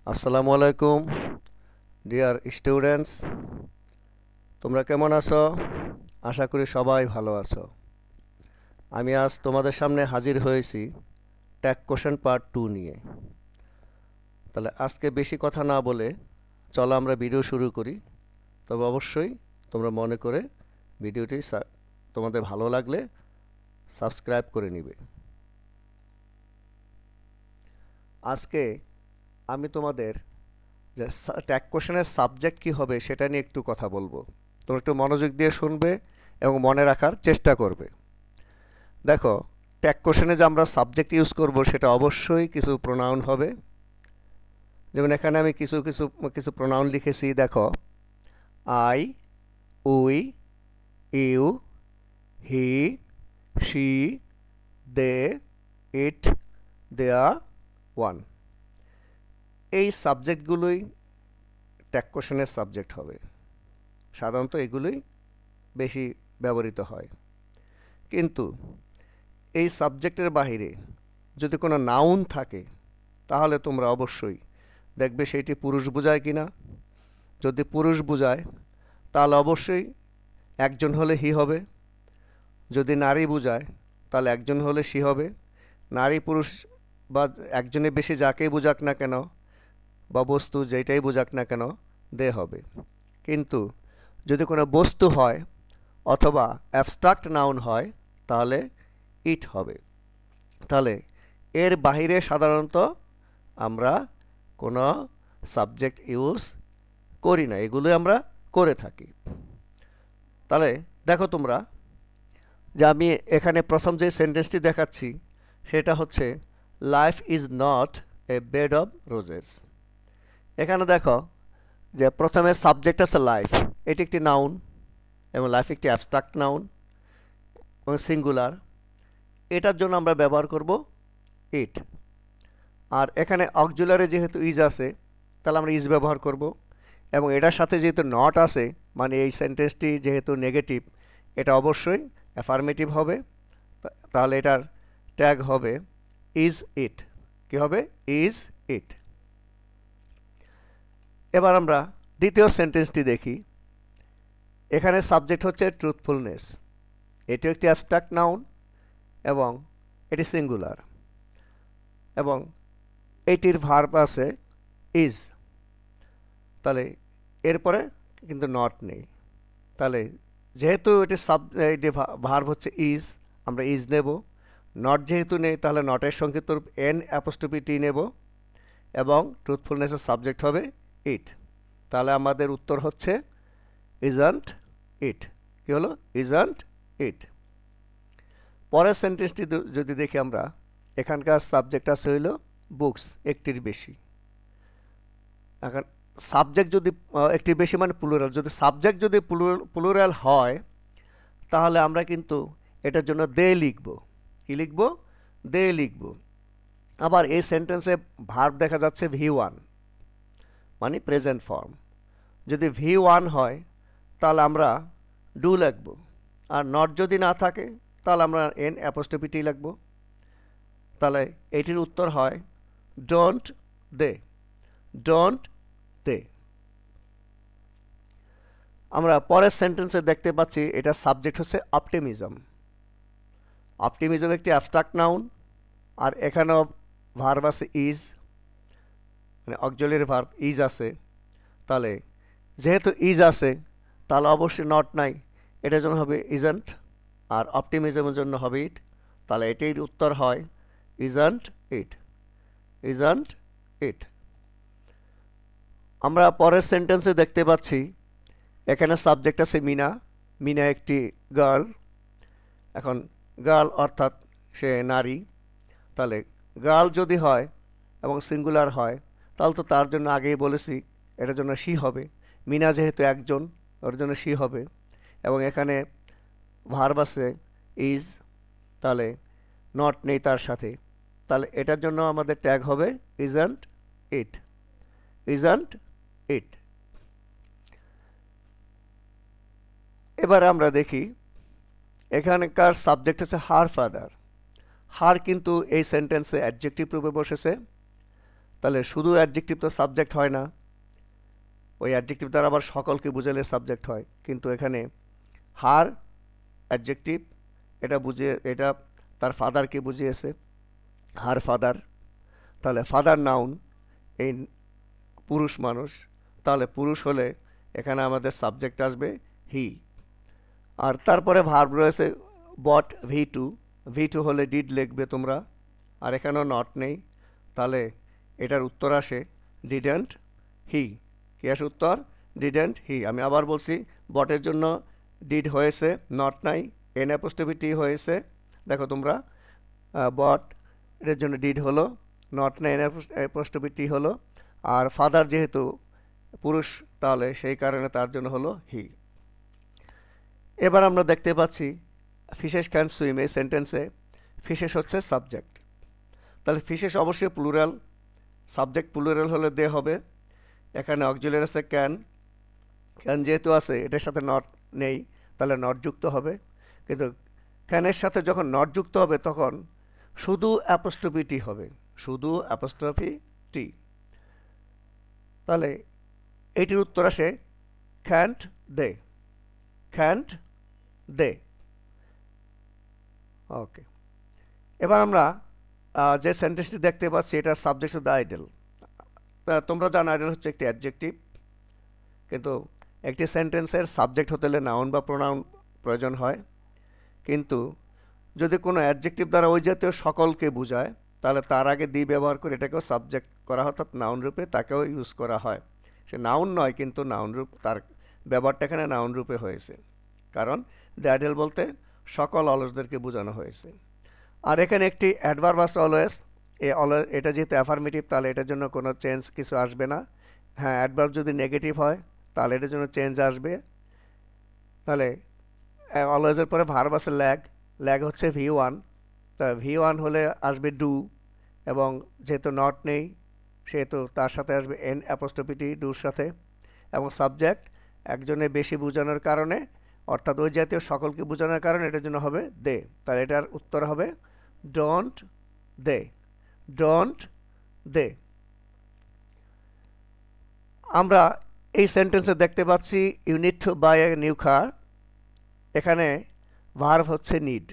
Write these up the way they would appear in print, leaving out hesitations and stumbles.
আসসালামু আলাইকুম dear students, তোমরা কেমন আছো? আশা করি সবাই ভালো আছো। আমি আজ তোমাদের সামনে হাজির হয়েছি ট্যাগ কোশ্চেন পার্ট 2 নিয়ে। তাহলে আজকে বেশি কথা না বলে চলো আমরা ভিডিও শুরু করি। তবে অবশ্যই তোমরা মনে করে ভিডিওটি তোমাদের ভালো লাগলে সাবস্ক্রাইব করে নিবে। আজকে আমি তোমাদের যে ট্যাগ কোশ্চেনের সাবজেক্ট কী হবে সেটা নিয়ে একটু কথা বলবো। তোমরা একটু মনোযোগ দিয়ে শুনবে এবং মনে রাখার চেষ্টা করবে। দেখো, ট্যাগ কোশ্চেনে যে আমরা সাবজেক্ট ইউজ করব সেটা অবশ্যই কিছু প্রোনাউন হবে। যেমন এখানে আমি কিছু প্রোনাউন লিখেছি। দেখো, I, we, you, he, she, they, it, they, one. এই সাবজেক্টগুলোই ট্যাগ কোশ্চেনের সাবজেক্ট হবে। সাধারণত এগুলোই বেশি ব্যবহৃত হয়। কিন্তু এই সাবজেক্টের বাহিরে যদি কোনো নাউন থাকে তাহলে তোমরা অবশ্যই দেখবে সেটি পুরুষ বোঝায় কি না। যদি পুরুষ বোঝায় তাহলে অবশ্যই একজন হলে হি হবে। যদি নারী বোঝায় তাহলে একজন হলে সি হবে। নারী পুরুষ বা একজনের বেশি যাকেই বোঝাক না কেন বা বস্তু যেটাই বোঝাক না কেন দে হবে। কিন্তু যদি কোনো বস্তু হয় অথবা অ্যাবস্ট্রাক্ট নাউন হয় তাহলে ইট হবে। তাহলে এর বাহিরে সাধারণত আমরা কোনো সাবজেক্ট ইউজ করি না, এগুলো আমরা করে থাকি। তাহলে দেখো তোমরা যে আমি এখানে প্রথম যে সেন্টেন্সটি দেখাচ্ছি সেটা হচ্ছে life is not a bed of roses. এখানে দেখো যে প্রথমে সাবজেক্ট আছে লাইফ, এটি একটি নাউন এবং লাইফ একটি অ্যাবস্ট্রাক্ট নাউন এবং সিঙ্গুলার। এটার জন্য আমরা ব্যবহার করব ইট। আর এখানে অক্সিলারি যেহেতু ইজ আছে তাহলে আমরা ইজ ব্যবহার করব। এবং এটার সাথে যেহেতু নট আছে মানে এই সেন্টেন্সটি যেহেতু নেগেটিভ, এটা অবশ্যই অ্যাফার্মেটিভ হবে। তাহলে এটার ট্যাগ হবে ইজ ইট। কী হবে? Is it. এবার আমরা দ্বিতীয় সেন্টেন্সটি দেখি। এখানে সাবজেক্ট হচ্ছে ট্রুথফুলনেস। এটিও একটি অ্যাবস্ট্রাক্ট নাউন এবং এটি সিঙ্গুলার এবং এটির ভার্ব আছে ইজ। তাহলে এরপরে কিন্তু নট নেই। তাহলে যেহেতু এটি ভার্ব হচ্ছে ইজ, আমরা ইজ নেব। নট যেহেতু নেই তাহলে নটের সংক্ষিপ্ত রূপ এন অ্যাপোস্ট্রফি টি নেব এবং ট্রুথফুলনেসের সাবজেক্ট হবে ইট। তাহলে আমাদের উত্তর হচ্ছে ইজন্ট ইট। কী হলো? Isn't it. পরের সেন্টেন্সটি যদি দেখি আমরা, এখানকার সাবজেক্ট আছে হইল বুকস, একটির বেশি। এখন সাবজেক্ট যদি একটির বেশি মানে প্লুরাল, যদি সাবজেক্ট যদি প্লুরাল হয় তাহলে আমরা কিন্তু এটার জন্য দে লিখব। কি লিখব? দে লিখব। আবার এই সেন্টেন্সে ভার্ব দেখা যাচ্ছে V1 মানে প্রেজেন্ট ফর্ম। যদি V1 হয় তাহলে আমরা ডু লিখব। আর নট যদি না থাকে তাহলে আমরা এন অ্যাপোস্ট্রফি টি লিখব। তাহলে এটির উত্তর হয় ডোন্ট দে। Don't they. আমরা পরের সেন্টেন্সে দেখতে পাচ্ছি এটা সাবজেক্ট হচ্ছে অপটিমিজম। অপটিমিজম একটি অ্যাবস্ট্রাক্ট নাউন আর এখানেও ভার্ব আছে ইজ, মানে অক্সিলারি ভার্ব ইজ আছে। তাহলে যেহেতু ইজ আছে তাহলে অবশ্যই নট নাই, এটার জন্য হবে ইজন্ট আর অপটিমিজমের জন্য হবে ইট। তাহলে এটির উত্তর হয় ইজন্ট ইট। Isn't it. আমরা পরের সেন্টেন্সে দেখতে পাচ্ছি এখানে সাবজেক্ট আছে মিনা। মিনা একটি গার্ল। এখন গার্ল অর্থাৎ সে নারী। তাহলে গার্ল যদি হয় এবং সিঙ্গুলার হয় তাহলে তো তার জন্য আগেই বলেছি এটার জন্য সি হবে। মিনা যেহেতু একজন, ওর জন্য সি হবে। এবং এখানে ভার্ব আছে ইজ, তাহলে নট নেই তার সাথে। তাহলে এটার জন্য আমাদের ট্যাগ হবে ইজন্ট ইট। Isn't it. এবার আমরা দেখি এখানকার সাবজেক্ট হচ্ছে হার ফাদার। হার কিন্তু এই সেন্টেন্সে অ্যাডজেক্টিভ রূপে বসেছে। তাহলে শুধু অ্যাডজেক্টিভ তো সাবজেক্ট হয় না, ওই অ্যাডজেক্টিভ দ্বারা আবার সকলকে বুঝালে সাবজেক্ট হয়, কিন্তু এখানে হার অ্যাডজেক্টিভ, এটা তার ফাদারকে বুঝিয়েছে, হার ফাদার। তাহলে ফাদার নাউন, এই পুরুষ মানুষ, তাহলে পুরুষ হলে এখানে আমাদের সাবজেক্ট আসবে হি। আর তারপরে ভার্ব রয়েছে বট ভি টু হলে ডিড লিখবে তোমরা, আর এখানেও নট নেই, তাহলে এটার উত্তর আসে ডিডেন্ট হি। কি আসে উত্তর? Didn't he. আমি আবার বলছি, বটের জন্য ডিড হয়েছে, নট নাই, এন অ্যাপোস্ট্রফি টি হয়েছে, দেখো তোমরা, বট এর জন্য ডিড হলো, নট নাই, এন অ্যাপোস্ট্রফি টি হলো, আর ফাদার যেহেতু পুরুষ তাহলে সেই কারণে তার জন্য হলো হি। এবার আমরা দেখতে পাচ্ছি ফিশেস ক্যান সুইম, এই সেন্টেন্সে ফিশেস হচ্ছে সাবজেক্ট, তাহলে ফিশেস অবশ্যই প্লুরাল, সাবজেক্ট প্লুরাল হলে দে হবে। এখানে অক্সিলারি আছে ক্যান, ক্যান যেহেতু আছে এটার সাথে নট নেই, তাহলে নট যুক্ত হবে, কিন্তু ক্যানের সাথে যখন নট যুক্ত হবে তখন শুধু অ্যাপোস্ট্রফি টি হবে, শুধু অ্যাপোস্ট্রফি টি। তাহলে এইটির উত্তর আসে ক্যান্ট দে, ক্যান্ট দে। ওকে, এবার আমরা যে সেন্টেন্সটি দেখতে পাচ্ছি এটা সাবজেক্ট অফ দ্য আইডল। তোমরা জানো আইডল হচ্ছে একটি অ্যাডজেক্টিভ, কিন্তু একটি সেন্টেন্সের সাবজেক্ট হতে হলে নাউন বা প্রোনাউন প্রয়োজন হয়, কিন্তু যদি কোনো অ্যাডজেক্টিভ দ্বারা ওই জাতীয় সকলকে বোঝায় তাহলে তার আগে দি ব্যবহার করে এটাকেও সাবজেক্ট করা হয়, অর্থাৎ নাউন রূপে তাকেও ইউজ করা হয়। সে নাউন নয়, কিন্তু নাউন রূপ, তার ব্যবহারটা এখানে নাউন রূপে হয়েছে, কারণ দ্য আইডল বলতে সকল অলসদেরকে বোঝানো হয়েছে। আর এখানে একটি অ্যাডভার্ব আছে অলওয়েজ, এটা যেহেতু অ্যাফার্মেটিভ তাহলে এটার জন্য কোনো চেঞ্জ কিছু আসবে না। হ্যাঁ, অ্যাডভার্ব যদি নেগেটিভ হয় তাহলে এটার জন্য চেঞ্জ আসবে। তাহলে অলওয়েজের পরে ভার্ব আছে ল্যাগ, ল্যাগ হচ্ছে V1, তা V1 হলে আসবে ডু, এবং যেহেতু নট নেই সেহেতু তার সাথে আসবে এন অ্যাপোস্ট্রফি টি, ডুর সাথে, এবং সাবজেক্ট একজনের বেশি বোঝানোর কারণে, অর্থাৎ ওই জাতীয় সকলকে বোঝানোর কারণে এটার জন্য হবে দে, তাহলে এটার উত্তর হবে ডোন্ট দে, ডোন্ট দে। আমরা এই সেন্টেন্সে দেখতে পাচ্ছি you need to buy a new car, এখানে ভার্ব হচ্ছে নিড।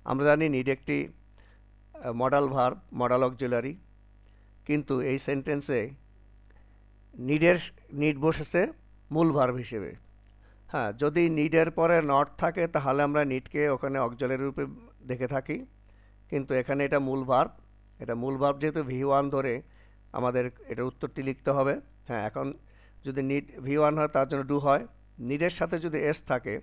আমরা জানি নিড একটি মডাল ভার্ব, মডাল অক্সিলারি, কিন্তু এই সেন্টেন্সে নিড বসেছে মূল ভার্ব হিসেবে। হ্যাঁ, যদি নিডের পরে নট থাকে তাহলে আমরা নিডকে ওখানে অক্সিলারি রূপে দেখে থাকি, কিন্তু এখানে এটা মূল ভার্ব, এটা মূল ভার্ব যেহেতু V1 ধরে আমাদের এটার উত্তরটি লিখতে হবে। হ্যাঁ, এখন যদি নিড V1 হয় তার জন্য ডু হয়, নিডের সাথে যদি এস থাকে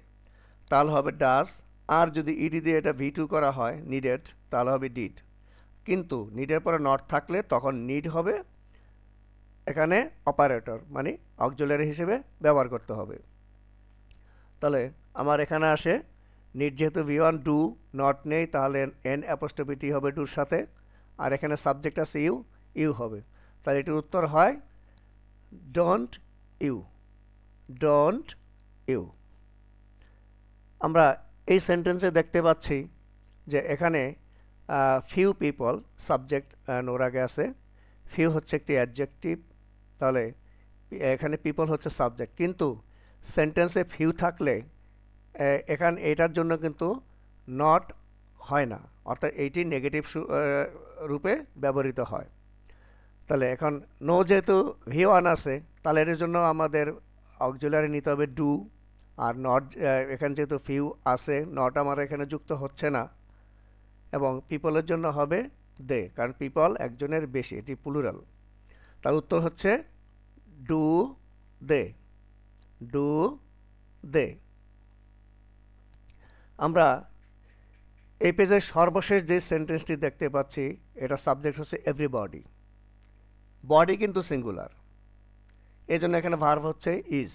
তাহলে হবে ডাস, আর যদি ইডি দিয়ে এটা V2 করা হয় নিডেড তাহলে হবে ডিড, কিন্তু নিডের পরে নট থাকলে তখন নিড হবে এখানে অপারেটর, মানে অক্সিলারি হিসেবে ব্যবহার করতে হবে। তাহলে আমার এখানে আসে নিড যেহেতু V1, ডু, নট নেই, তাহলে এন অ্যাপোস্ট্রফি টি হবে ডুর সাথে, আর এখানে সাবজেক্ট আছে ইউ, ইউ হবে, তাহলে এটির উত্তর হয় ডোন্ট ইউ, ডোন্ট ইউ। আমরা এই সেন্টেন্সে দেখতে পাচ্ছি যে এখানে ফিউ পিপল, সাবজেক্ট নোর আগে আছে, ফিউ হচ্ছে একটি অ্যাডজেক্টিভ, তাহলে এখানে পিপল হচ্ছে সাবজেক্ট, কিন্তু সেন্টেন্সে ফিউ থাকলে এখানে এটার জন্য কিন্তু নট হয় না, অর্থাৎ এইটি নেগেটিভ রূপে ব্যবহৃত হয়। তাহলে এখন নো যেহেতু V1 আছে তাহলে এর জন্য আমাদের অক্সিলারি নিতে হবে ডু, আর নট এখানে যেহেতু ফিউ আছে নট আমার এখানে যুক্ত হচ্ছে না, এবং পিপলের জন্য হবে দে, কারণ পিপল একজনের বেশি, এটি প্লুরাল, তার উত্তর হচ্ছে ডু দে, ডু দে। আমরা এই পেজের সর্বশেষ যে সেন্টেন্সটি দেখতে পাচ্ছি এটা সাবজেক্ট হচ্ছে এভরিবডি, বডি কিন্তু সিঙ্গুলার, এই জন্য এখানে ভার্ব হচ্ছে ইজ,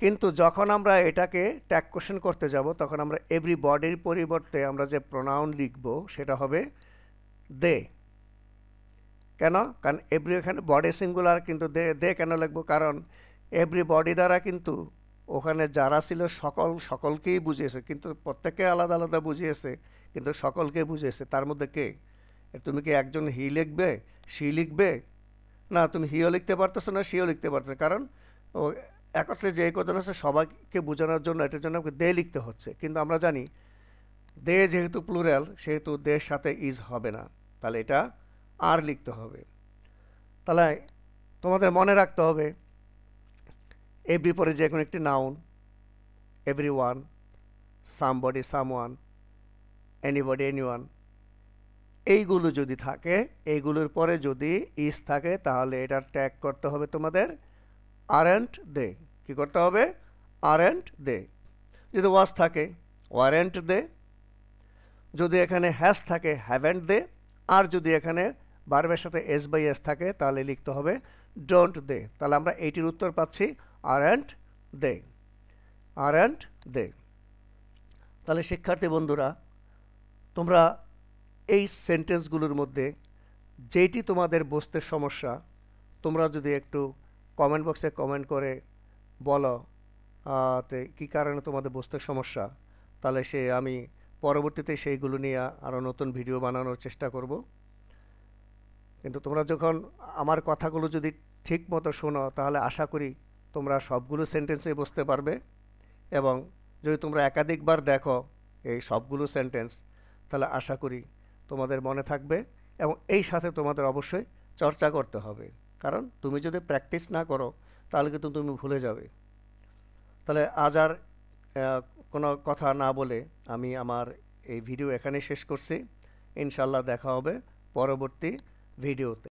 কিন্তু যখন আমরা এটাকে ট্যাগ কোশ্চেন করতে যাব তখন আমরা এভরিবডির পরিবর্তে আমরা যে প্রোনাউন লিখব সেটা হবে দে। কেন? কারণ এভরি এখানে বডি সিঙ্গুলার, কিন্তু দে দে কেন লিখব? কারণ এভরিবডি দ্বারা কিন্তু ওখানে যারা ছিল সকলকেই বুঝিয়েছে, কিন্তু প্রত্যেকে আলাদা আলাদা বুঝিয়েছে, কিন্তু সকলকে বুঝিয়েছে, তার মধ্যে কে? তুমি কি একজন হি লিখবে, সি লিখবে? না, তুমি হিও লিখতে পারতেছো না, সিও লিখতে পারতেছো, কারণ ও একত্রে যে কজন আছে সবাইকে বোঝানোর জন্য এটার জন্য আমাকে দে লিখতে হচ্ছে। কিন্তু আমরা জানি দে যেহেতু প্লুরাল সেহেতু দের সাথে ইজ হবে না, তাহলে এটা আর লিখতে হবে। তাহলে তোমাদের মনে রাখতে হবে এভরি পরে যে কোনো একটি noun, every one, somebody, someone, anybody, anyone, এইগুলো যদি থাকে, এইগুলোর পরে যদি ইজ থাকে, তাহলে এটা ট্যাগ করতে হবে তোমাদের আরেন্ট দে। কী করতে হবে? Aren't they. যদি ওয়াজ থাকে, ওয়ারেন্ট দে। যদি এখানে হ্যাজ থাকে, হ্যাভেন্ট দে। আর যদি এখানে ভার্বের সাথে এস বাই এস থাকে, তাহলে লিখতে হবে ডোন্ট দে। তাহলে আমরা এইটির উত্তর পাচ্ছি আরেন্ট দে, আরেন্ট দে। তাহলে শিক্ষার্থী বন্ধুরা, তোমরা এই সেন্টেন্সগুলোর মধ্যে যেটি তোমাদের বুঝতে সমস্যা, তোমরা যদি একটু কমেন্ট বক্সে কমেন্ট করে বলো কী কারণে তোমাদের বুঝতে সমস্যা, তাহলে আমি পরবর্তীতে সেইগুলো নিয়ে আরও নতুন ভিডিও বানানোর চেষ্টা করব। কিন্তু তোমরা যখন আমার কথাগুলো যদি ঠিক মতো শোনো, তাহলে আশা করি তোমরা সবগুলো সেন্টেন্সে বুঝতে পারবে। এবং যদি তোমরা একাধিকবার দেখো এই সবগুলো সেন্টেন্স, তাহলে আশা করি তোমাদের মনে থাকবে। এবং এই সাথে তোমাদের অবশ্যই চর্চা করতে হবে, কারণ তুমি যদি প্র্যাকটিস না করো তাহলে কিন্তু তুমি ভুলে যাবে। তাহলে আজ আর কোনো কথা না বলে আমি আমার এই ভিডিও এখানেই শেষ করছি। ইনশাল্লাহ দেখা হবে পরবর্তী ভিডিওতে।